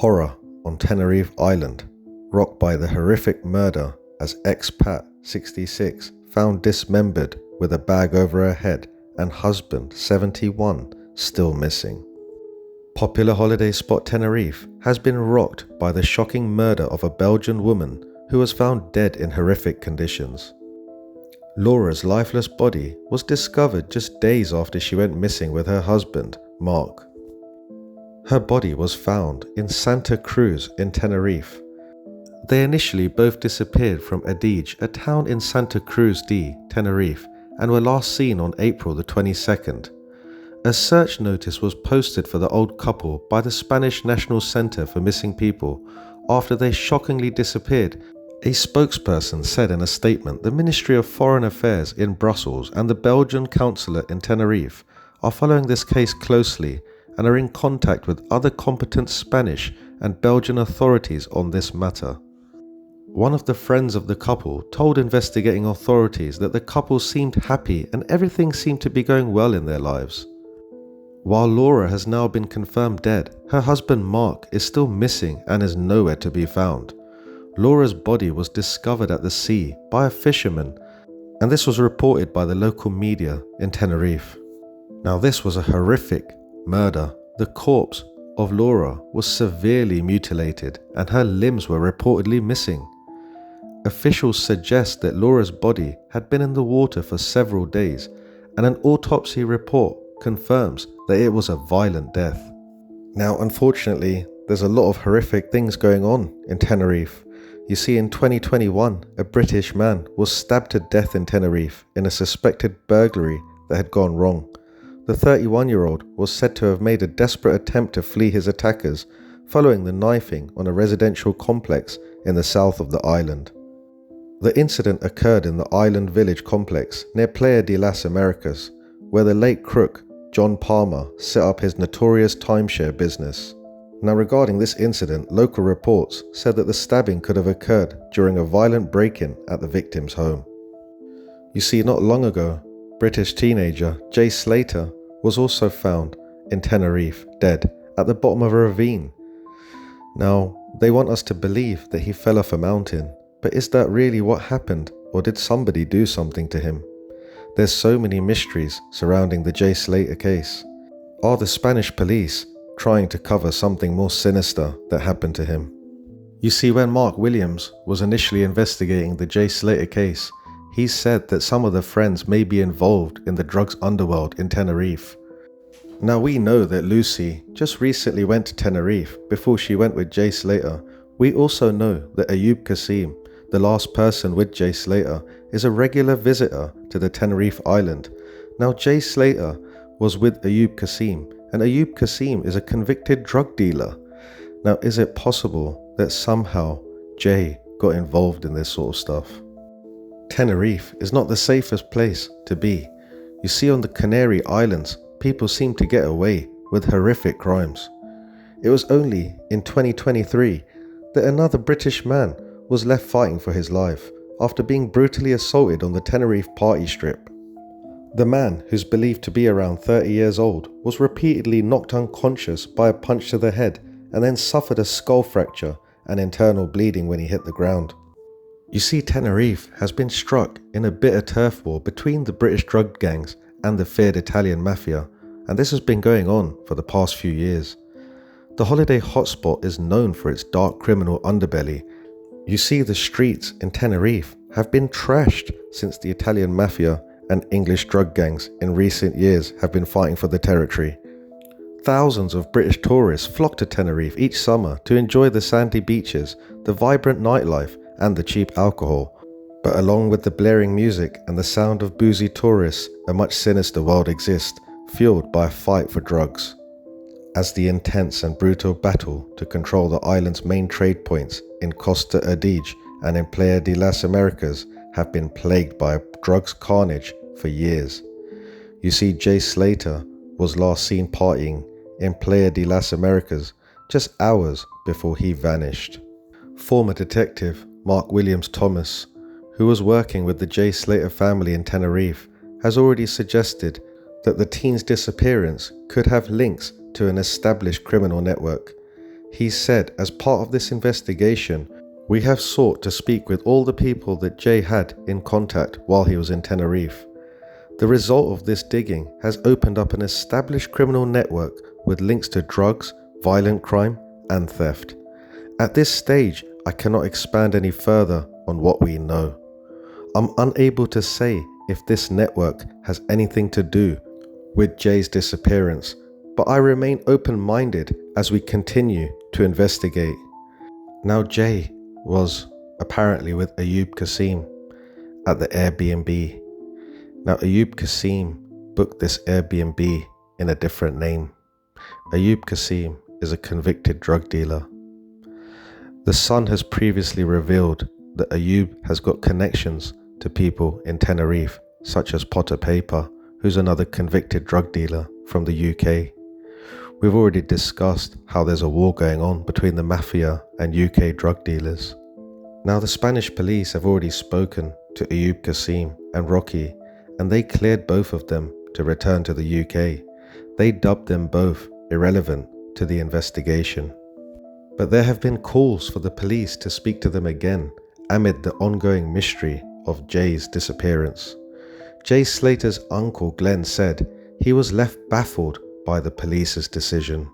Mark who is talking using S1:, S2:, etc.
S1: Horror on Tenerife Island, rocked by the horrific murder as expat 66 found dismembered with a bag over her head and husband 71 still missing. Popular holiday spot Tenerife has been rocked by the shocking murder of a Belgian woman who was found dead in horrific conditions. Laura's lifeless body was discovered just days after she went missing with her husband, Marc. Her body was found in Santa Cruz in Tenerife. They initially both disappeared from Adige, a town in Santa Cruz de Tenerife, and were last seen on April the 22nd. A search notice was posted for the old couple by the Spanish National Center for Missing People after they shockingly disappeared. A spokesperson said in a statement the Ministry of Foreign Affairs in Brussels and the Belgian consulate in Tenerife are following this case closely and are in contact with other competent Spanish and Belgian authorities on this matter. One of the friends of the couple told investigating authorities that the couple seemed happy and everything seemed to be going well in their lives. While Laura has now been confirmed dead, her husband Marc is still missing and is nowhere to be found. Laura's body was discovered at the sea by a fisherman, and this was reported by the local media in Tenerife. Now, this was a horrific murder. The corpse of Laura was severely mutilated and her limbs were reportedly missing. Officials suggest that Laura's body had been in the water for several days, and an autopsy report confirms that it was a violent death. Now, unfortunately, there's a lot of horrific things going on in Tenerife. You see, in 2021, a British man was stabbed to death in Tenerife in a suspected burglary that had gone wrong. The 31-year-old was said to have made a desperate attempt to flee his attackers following the knifing on a residential complex in the south of the island. The incident occurred in the island village complex near Playa de las Americas, where the late crook John Palmer set up his notorious timeshare business. Now, regarding this incident, local reports said that the stabbing could have occurred during a violent break-in at the victim's home. You see, not long ago, British teenager Jay Slater was also found in Tenerife, dead, at the bottom of a ravine. Now, they want us to believe that he fell off a mountain, but is that really what happened, or did somebody do something to him? There's so many mysteries surrounding the Jay Slater case. Are the Spanish police trying to cover something more sinister that happened to him? You see, when Mark Williams was initially investigating the Jay Slater case, he said that some of the friends may be involved in the drugs underworld in Tenerife. Now, we know that Lucy just recently went to Tenerife before she went with Jay Slater. We also know that Ayub Kasim, the last person with Jay Slater, is a regular visitor to the Tenerife island. Now, Jay Slater was with Ayub Kasim, and Ayub Kasim is a convicted drug dealer. Now, is it possible that somehow Jay got involved in this sort of stuff? Tenerife is not the safest place to be. You see, on the Canary Islands, people seem to get away with horrific crimes. It was only in 2023 that another British man was left fighting for his life after being brutally assaulted on the Tenerife party strip. The man, who's believed to be around 30 years old, was repeatedly knocked unconscious by a punch to the head and then suffered a skull fracture and internal bleeding when he hit the ground. You see, Tenerife has been struck in a bitter turf war between the British drug gangs and the feared Italian mafia, and this has been going on for the past few years. The holiday hotspot is known for its dark criminal underbelly. You see, the streets in Tenerife have been trashed since the Italian mafia and English drug gangs in recent years have been fighting for the territory. Thousands of British tourists flock to Tenerife each summer to enjoy the sandy beaches, the vibrant nightlife, and the cheap alcohol. But along with the blaring music and the sound of boozy tourists, a much sinister world exists, fueled by a fight for drugs. As the intense and brutal battle to control the island's main trade points in Costa Adige and in Playa de las Americas have been plagued by drugs carnage for years. You see, Jay Slater was last seen partying in Playa de las Americas just hours before he vanished. Former detective Mark Williams Thomas, who was working with the Jay Slater family in Tenerife, has already suggested that the teen's disappearance could have links to an established criminal network. He said, as part of this investigation, we have sought to speak with all the people that Jay had in contact while he was in Tenerife. The result of this digging has opened up an established criminal network with links to drugs, violent crime, and theft. At this stage, I cannot expand any further on what we know. I'm unable to say if this network has anything to do with Jay's disappearance, but I remain open-minded as we continue to investigate. Now, Jay was apparently with Ayub Kasim at the Airbnb. Now, Ayub Kasim booked this Airbnb in a different name. Ayub Kasim is a convicted drug dealer. The Sun has previously revealed that Ayub has got connections to people in Tenerife, such as Potter Paper, who's another convicted drug dealer from the UK. We've already discussed how there's a war going on between the mafia and UK drug dealers. Now, the Spanish police have already spoken to Ayub Kasim and Rocky, and they cleared both of them to return to the UK. They dubbed them both irrelevant to the investigation. But there have been calls for the police to speak to them again amid the ongoing mystery of Jay's disappearance. Jay Slater's uncle Glenn said he was left baffled by the police's decision.